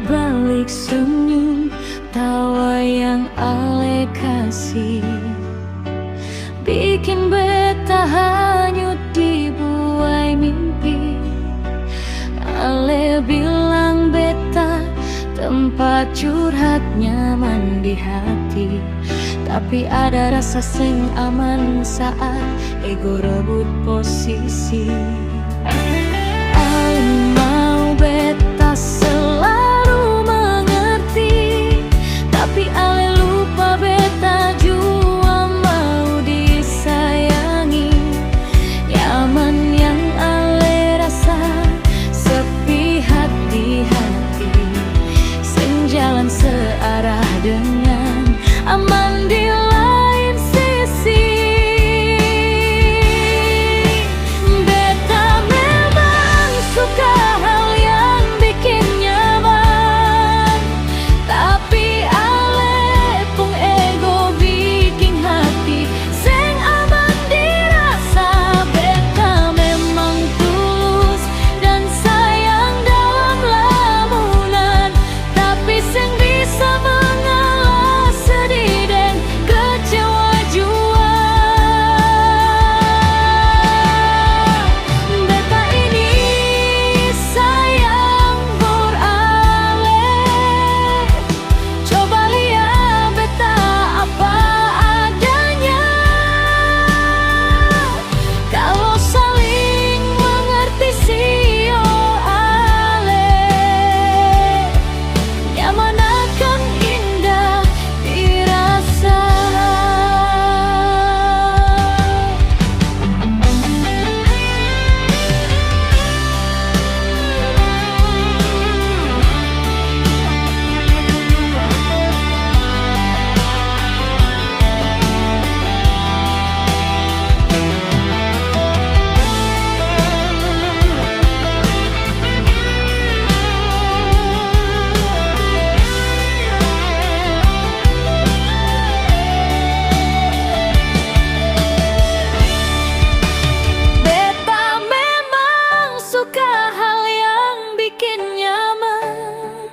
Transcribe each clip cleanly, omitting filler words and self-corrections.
Balik senyum tawa yang Ale kasih, bikin beta hanyut di buai mimpi. Ale bilang beta tempat curhat nyaman di hati, tapi ada rasa sing aman saat ego rebut posisi. Ale mau beta selalu mengerti, tapi Ale lupa beta jua mau disayangi. Nyaman yang Ale rasa sepi hati-hati, senjalan searah dengan aman di lain sisi. Beta memang suka hal yang bikin nyaman, tapi Ale pun ego bikin hati sing aman dirasa. Beta memang tulus dan sayang dalam lamunan, tapi sing bisa mengalah sedih dan kecewa jua. Beta ini sayang for Ale, coba lihat beta apa adanya. Kalau saling mengerti sio Ale, nyaman akan indah dirasa. Beta memang suka hal yang bikin nyaman,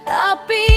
tapi